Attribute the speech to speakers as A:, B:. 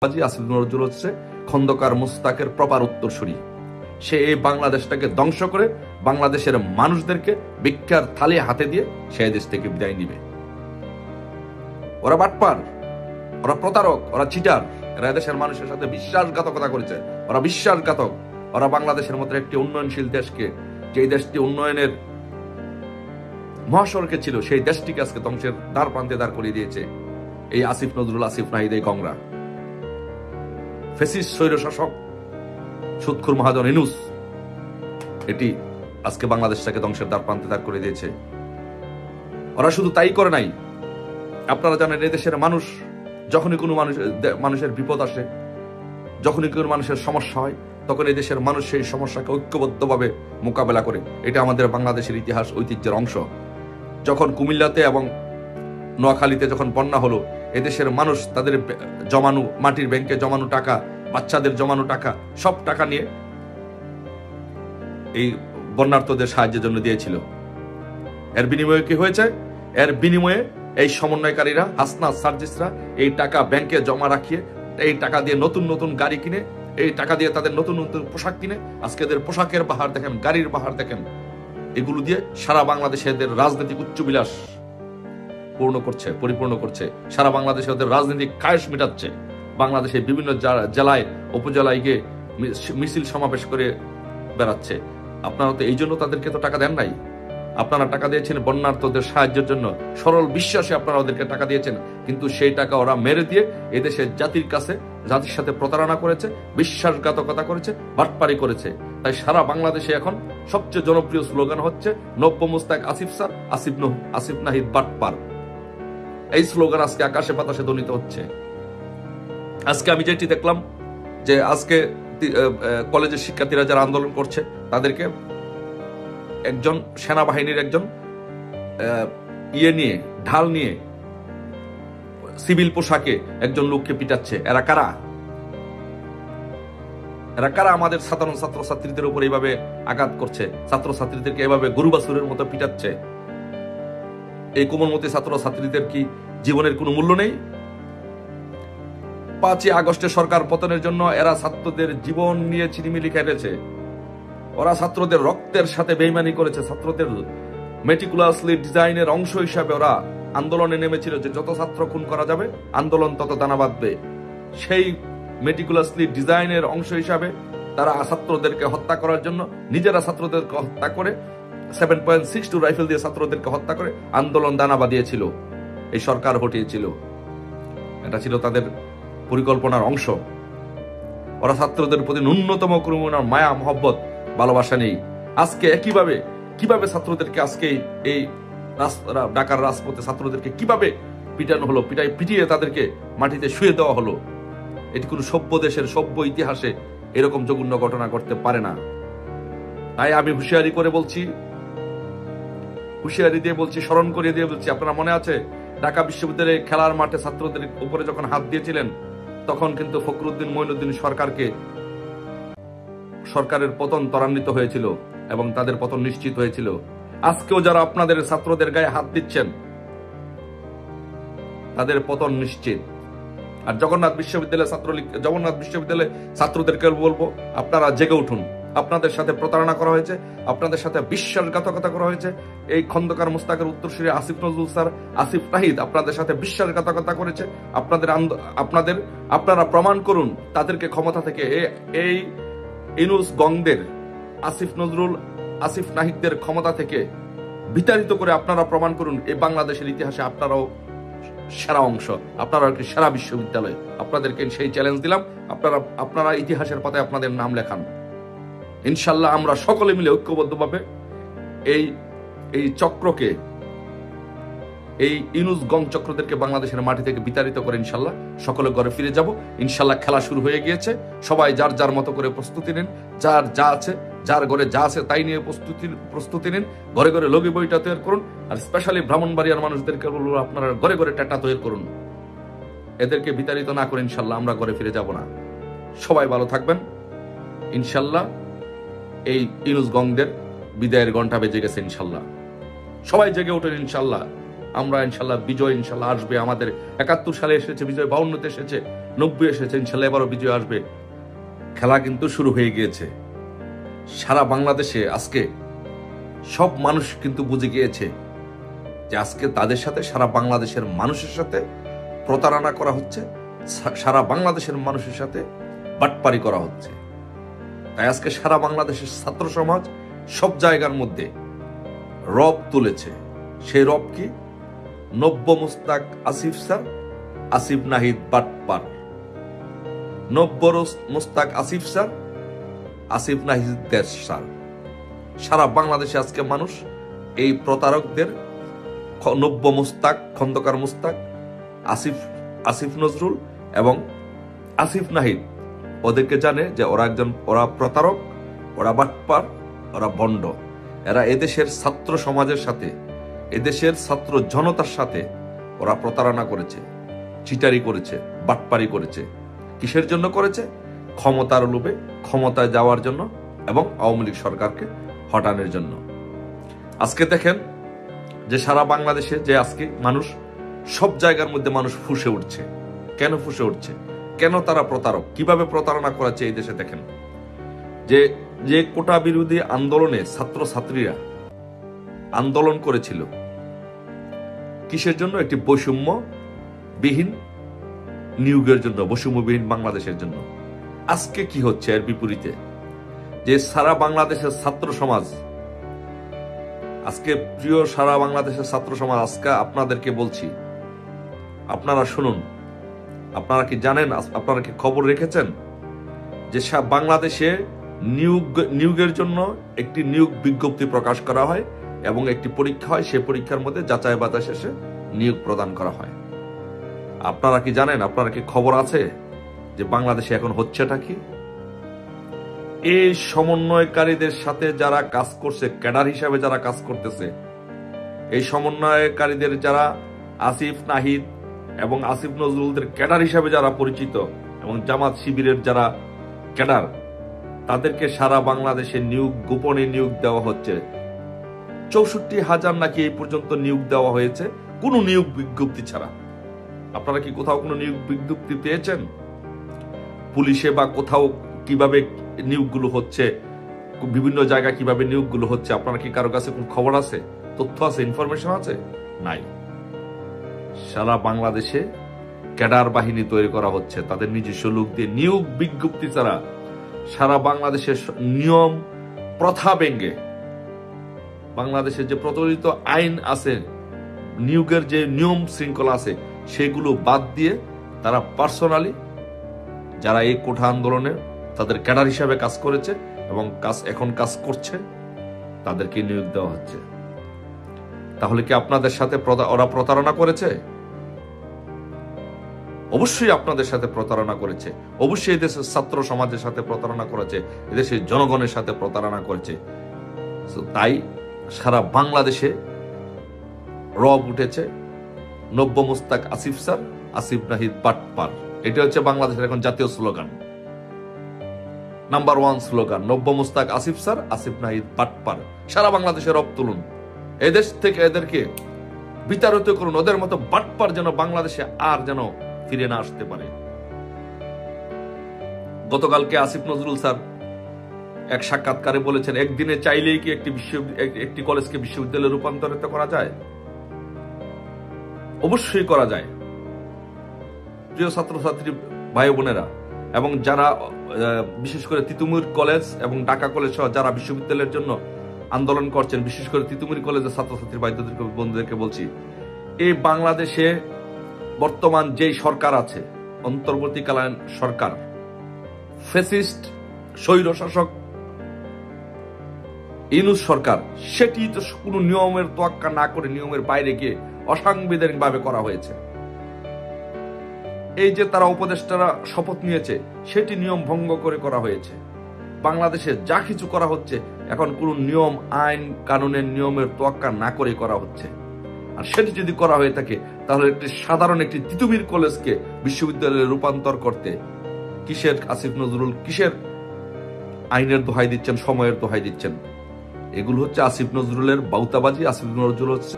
A: আসিফ নজরুল হচ্ছে খন্দকার মুস্তাকের প্রপার উত্তরসূরি। সে এই বাংলাদেশটাকে ধ্বংস করে বাংলাদেশের মানুষদেরকে ভিক্ষার থালি হাতে দিয়ে সে দেশ থেকে বিদায় নিবে। ওরা বাটপার, ওরা প্রতারক, ওরা চিটার, এরা দেশের মানুষের সাথে বিশ্বাসঘাতকতা করেছে। ওরা বিশ্বাসঘাতক। ওরা বাংলাদেশের মতো একটি উন্নয়নশীল দেশকে, যে দেশটি উন্নয়নের মহাসড়কে ছিল, সেই দেশটিকে আজকে ধ্বংসের দ্বার প্রান্তে দাঁড় করিয়ে দিয়েছে এই আসিফ নজরুল, আসিফ নাহিদ, এই গংরা ফেসিস্ট স্বৈরশাসক সুদখোর মহাজন ইনুস। এটি আজকে বাংলাদেশটাকে ধ্বংসের দ্বার প্রান্তে দাঁড় করে দিয়েছে। ওরা শুধু তাই করে নাই, আপনারা জানেন এই দেশের মানুষ যখনই কোনো মানুষের বিপদ আসে, যখনই কোনো মানুষের সমস্যা হয়, তখন এই দেশের মানুষ সেই সমস্যাকে ঐক্যবদ্ধভাবে মোকাবেলা করে। এটা আমাদের বাংলাদেশের ইতিহাস, ঐতিহ্যের অংশ। যখন কুমিল্লাতে এবং নোয়াখালীতে যখন বন্যা হলো, এদেশের মানুষ তাদের জমানো মাটির ব্যাংকে জমানো টাকা, বাচ্চাদের জমানো টাকা, সব টাকা নিয়ে এই বন্যার্তদের সাহায্যের জন্য দিয়েছিল। এর বিনিময়ে কি হয়েছে? এর বিনিময়ে এই সমন্বয়কারীরা, হাসনা সার্জিসরা এই টাকা ব্যাংকে জমা রাখিয়ে এই টাকা দিয়ে নতুন নতুন গাড়ি কিনে, এই টাকা দিয়ে তাদের নতুন নতুন পোশাক কিনে, আজকে এদের পোশাকের বাহার দেখেন, গাড়ির বাহার দেখেন, এগুলো দিয়ে সারা বাংলাদেশে এদের রাজনৈতিক উচ্চবিলাস পরিপূর্ণ করছে। সারা বাংলাদেশে ওদের রাজনৈতিক কায়েস মেটাচ্ছে। বাংলাদেশে বিভিন্ন জেলায়, উপজেলায় গিয়ে মিছিল সমাবেশ করে বেড়াচ্ছে। আপনারা তো এই জন্য তাদেরকে তো টাকা দেন নাই। আপনারা টাকা দিয়েছেন বন্যার্তদের সাহায্যের জন্য, সরল বিশ্বাসে আপনারা ওদেরকে টাকা দিয়েছেন, কিন্তু সেই টাকা ওরা মেরে দিয়ে এদেশের জাতির সাথে প্রতারণা করেছে, বিশ্বাসঘাতকতা করেছে, বাটপারি করেছে। তাই সারা বাংলাদেশে এখন সবচেয়ে জনপ্রিয় স্লোগান হচ্ছে নব্য মুস্তাক আসিফ স্যার, আসিফ নাহিদ বাটপার। এই স্লোগান আজকে আকাশে বাতাসে ধ্বনিত হচ্ছে। আজকে আমি যেটি দেখলাম যে আজকে কলেজের শিক্ষার্থীরা যারা আন্দোলন করছে, তাদেরকে একজন সেনাবাহিনীর একজন ঢাল নিয়ে সিভিল পোশাকে একজন লোককে পিটাচ্ছে। এরা কারা? আমাদের সাধারণ ছাত্রছাত্রীদের উপর এইভাবে আঘাত করছে, ছাত্রছাত্রীদেরকে এভাবে গরু বাছুরের মতো পিটাচ্ছে। এই কোমলমতি ছাত্রছাত্রীদের কি জীবনের কোনো মূল্য নেই? 5ই আগস্টে সরকার পতনের জন্য এরা ছাত্রদের জীবন নিয়ে ছিনিমিনি খেলেছে। ওরা ছাত্রদের রক্তের সাথে বেইমানি করেছে। ছাত্রদের মেটিকুলাসলি ডিজাইনের অংশ হিসাবে ওরা আন্দোলনে নেমেছিল যে যত ছাত্র খুন করা যাবে আন্দোলন তত দানা বাঁধবে। সেই মেটিকুলাসলি ডিজাইনের অংশ হিসাবে তারা ছাত্রদেরকে হত্যা করার জন্য নিজেরা ছাত্রদেরকে হত্যা করে 7.62 রাইফেল দিয়ে ছাত্রদেরকে হত্যা করে আন্দোলন দানা বাঁধিয়েছিল। এই সরকার হটিয়েছিল। এটা ছিল তাদের পরিকল্পনার অংশ। ওরা ছাত্রদের প্রতি ন্যূনতম কোনো মায়া, মহব্বত, ভালোবাসা নেই। আজকে কিভাবে ছাত্রদেরকে আজকে এই ঢাকার রাজপথে ছাত্রদেরকে কিভাবে পিটানো হলো, পিটিয়ে তাদেরকে মাটিতে শুয়ে দেওয়া হলো। এটি কোনো সভ্য দেশের সভ্য ইতিহাসে এরকম জঘন্য ঘটনা ঘটতে পারে না। তাই আমি হুঁশিয়ারি দিয়ে বলছি, স্মরণ করিয়ে দিয়ে বলছি, আপনারা মনে আছে ঢাকা বিশ্ববিদ্যালয়ে খেলার মাঠে ছাত্রদের উপরে যখন হাত দিয়েছিলেন, তখন কিন্তু ফখরুদ্দিন মঈনুদ্দিন সরকারের পতন ত্বরান্বিত হয়েছিল এবং তাদের পতন নিশ্চিত হয়েছিল। আজকেও যারা আপনাদের ছাত্রদের গায়ে হাত দিচ্ছেন, তাদের পতন নিশ্চিত। আর জগন্নাথ বিশ্ববিদ্যালয়ে ছাত্রদেরকে বলবো, আপনারা জেগে উঠুন। আপনাদের সাথে প্রতারণা করা হয়েছে, আপনাদের সাথে বিশ্বাসঘাতকতা করা হয়েছে। এই খন্দকার মুস্তাকের উত্তরসূরি আসিফ নজরুল স্যার, আসিফ নাহিদ আপনাদের সাথে বিশ্বাসঘাতকতা করেছে। আপনারা প্রমাণ করুন তাদেরকে ক্ষমতা থেকে, এই ইনুস গংদের, আসিফ নজরুল, আসিফ নাহিদদের ক্ষমতা থেকে বিতাড়িত করে আপনারা প্রমাণ করুন এই বাংলাদেশের ইতিহাসে আপনারাও সেরা অংশ, আপনারা একটি সেরা বিশ্ববিদ্যালয়। আপনাদেরকে সেই চ্যালেঞ্জ দিলাম, আপনারা ইতিহাসের পাতায় আপনাদের নাম লেখান। ইনশাল্লাহ আমরা সকলে মিলে ঐক্যবদ্ধভাবে এই চক্রকে, এই ইনুস গং চক্রদেরকে বাংলাদেশের মাটি থেকে বিতাড়িত করে ইনশাল্লাহ সকলে ঘরে ফিরে যাব। ইনশাল্লাহ খেলা শুরু হয়ে গিয়েছে। সবাই যার যার মতো করে প্রস্তুতি নিন। যার ঘরে যা আছে তাই নিয়ে প্রস্তুতি নিন। ঘরে ঘরে লগি বইটা তৈরি করুন। আর স্পেশালি ব্রাহ্মণবাড়িয়ার মানুষদেরকে বলবো, আপনারা ঘরে ঘরে টাটা তৈরি করুন। এদেরকে বিতাড়িত না করে ইনশাল্লাহ আমরা ঘরে ফিরে যাব না। সবাই ভালো থাকবেন। ইনশাল্লাহ এই ইনুস গংদের বিদায়ের ঘন্টা বেজে গেছে। ইনশাল্লাহ সবাই জেগে ওঠেন। ইনশাল্লাহ আমরা ইনশাল্লাহ বিজয় ইনশাল্লাহ আসবে। আমাদের 71 সালে এসেছে বিজয়, 52-তে এসেছে, 90 এসেছে, ইনশাল্লাহ এবারও বিজয় আসবে। খেলা কিন্তু শুরু হয়ে গিয়েছে। সারা বাংলাদেশে আজকে সব মানুষ কিন্তু বুঝে গিয়েছে যে আজকে তাদের সাথে, সারা বাংলাদেশের মানুষের সাথে প্রতারণা করা হচ্ছে, সারা বাংলাদেশের মানুষের সাথে বাটপারি করা হচ্ছে। তাই আজকে সারা বাংলাদেশের ছাত্র সমাজ সব জায়গার মধ্যে রব তুলেছে। সেই রব কি? নব্য মুস্তাক আসিফ স্যার, আসিফ নাহিদ বাটপার। নব্য মুস্তাক আসিফ স্যার, আসিফ নাহিদ দেশ স্যার। সারা বাংলাদেশে আজকে মানুষ এই প্রতারকদের, নব্য মুস্তাক, খন্দকার মুস্তাক, আসিফ নজরুল এবং আসিফ নাহিদ, ওদেরকে জানে যে ওরা প্রতারক, ওরা বাটপার, ওরা ভণ্ড। এরা এদেশের ছাত্র সমাজের সাথে, এদেশের ছাত্র জনতার সাথে ওরা প্রতারণা করেছে, চিটারি করেছে, বাটপারি করেছে। কিসের জন্য করেছে? ক্ষমতার লোভে, ক্ষমতায় যাওয়ার জন্য এবং আওয়ামী লীগ সরকারকে হটানোর জন্য। আজকে দেখেন যে সারা বাংলাদেশে যে আজকে মানুষ, সব জায়গার মধ্যে মানুষ ফুঁসে উঠছে। কেন ফুঁসে উঠছে? কেন তারা প্রতারক? কিভাবে প্রতারণা করাচ্ছে এই দেশে? দেখেন যে কোটা বিরোধী আন্দোলনে ছাত্র ছাত্রীরা আন্দোলন করেছিল কিসের জন্য? একটি বৈষম্যবিহীন নিয়োগের জন্য, বৈষম্যবিহীন বাংলাদেশের জন্য। আজকে কি হচ্ছে এর বিপরীতে? যে সারা বাংলাদেশের ছাত্র সমাজ, আজকে প্রিয় সারা বাংলাদেশের ছাত্র সমাজ, আজকে আপনাদেরকে বলছি, আপনারা শুনুন। আপনারা কি জানেন, আপনারা কি খবর রেখেছেন যে বাংলাদেশে নিয়োগের জন্য একটি নিয়োগ বিজ্ঞপ্তি প্রকাশ করা হয় এবং একটি পরীক্ষা হয়, সেই পরীক্ষার মধ্যে যাচাই বাছাই শেষে নিয়োগ প্রদান করা হয়। আপনারা কি জানেন, আপনারা কি খবর আছে যে বাংলাদেশে এখন হচ্ছেটা কি? এই সমন্বয়কারীদের সাথে যারা কাজ করছে, ক্যাডার হিসাবে যারা কাজ করতেছে, এই সমন্বয়কারীদের যারা আসিফ নাহিদ এবং আসিফ নজরুলদের ক্যাডার হিসাবে যারা পরিচিত এবং জামাত শিবিরের যারা ক্যাডার, তাদেরকে সারা বাংলাদেশে গোপনে নিয়োগ দেওয়া হচ্ছে। 64,000 নাকি এই পর্যন্ত নিয়োগ দেওয়া হয়েছে কোনো নিয়োগ বিজ্ঞপ্তি ছাড়া। আপনারা কি কোথাও কোনো নিয়োগ বিজ্ঞপ্তি পেয়েছেন? পুলিশে বা কোথাও কিভাবে নিয়োগগুলো হচ্ছে, বিভিন্ন জায়গায় কিভাবে নিয়োগগুলো হচ্ছে, আপনারা কি কারো কাছে কোন খবর আছে, তথ্য আছে, ইনফরমেশন আছে? নাই। সারা বাংলাদেশে ক্যাডার বাহিনী তৈরি করা হচ্ছে তাদের নিজস্ব লোক দিয়ে। নিয়োগ বিজ্ঞপ্তি ছাড়া সারা বাংলাদেশের নিয়ম প্রথা ভেঙে, বাংলাদেশের যে প্রচলিত আইন আছে, নিয়োগের যে নিয়ম শৃঙ্খলা আছে, সেগুলো বাদ দিয়ে তারা পার্সোনালি যারা এই কোঠা আন্দোলনে তাদের ক্যাডার হিসাবে কাজ করেছে এবং এখন কাজ করছে, তাদেরকে নিয়োগ দেওয়া হচ্ছে। তাহলে কি আপনাদের সাথে ওরা প্রতারণা করেছে? অবশ্যই আপনাদের সাথে প্রতারণা করেছে। অবশ্যই এদেশের ছাত্র সমাজের সাথে প্রতারণা করেছে, এদেশের জনগণের সাথে প্রতারণা করেছে। তাই সারা বাংলাদেশে রব উঠেছে নব্য মুস্তাক আসিফ স্যার, আসিফ নাহিদ বাটপার। এটা হচ্ছে বাংলাদেশের এখন জাতীয় স্লোগান, নাম্বার 1 স্লোগান, নব্য মুস্তাক আসিফ স্যার, আসিফ নাহিদ বাটপার। সারা বাংলাদেশে রব তুলুন, এদেশ থেকে এদেরকে বিতাড়িত করুন। ওদের মতো বাটপার যেন বাংলাদেশে আর যেন ফিরে না আসতে পারে। গতকালকে আসিফ নজরুল স্যার এক সাক্ষাৎকারে বলেছেন, একদিনে চাইলেই কি একটি কলেজকে বিশ্ববিদ্যালয়ে রূপান্তরিত করা যায়? অবশ্যই করা যায়। প্রিয় ছাত্রছাত্রী ভাই বোনেরা, এবং যারা বিশেষ করে তিতুমির কলেজ এবং ঢাকা কলেজ সহ যারা বিশ্ববিদ্যালয়ের জন্য আন্দোলন করছেন, বিশেষ করে তিতুমির কলেজের ছাত্রছাত্রী ভাইদেরকে, বন্ধুদেরকে বলছি, এই বাংলাদেশে বর্তমান যেই সরকার আছে, অন্তর্বর্তীকালীন সরকার, ফ্যাসিস্ট স্বৈরশাসক ইউনূস সরকার, সেটি তো কোনো নিয়মের তোয়াক্কা না করে নিয়মের বাইরে গিয়ে অসাংবিধানিক ভাবে করা হয়েছে। এই যে তারা উপদেষ্টারা শপথ নিয়েছে, সেটি নিয়ম ভঙ্গ করে করা হয়েছে। বাংলাদেশে যা কিছু করা হচ্ছে এখন কোন নিয়ম, আইন কানুনের নিয়মের তোয়াক্কা না করে করা হচ্ছে। আর সেটি যদি করা হয়ে থাকে, তাহলে একটি সাধারণ একটি তিতুমির কলেজকে বিশ্ববিদ্যালয়ে রূপান্তর করতে কিসের আসিফ নজরুল, কিসের আইনের দোহাই দিচ্ছেন, সময়ের দোহাই দিচ্ছেন? এগুলো হচ্ছে আসিফ নজরুলের বাউতাবাজি। আসিফ নজরুল হচ্ছে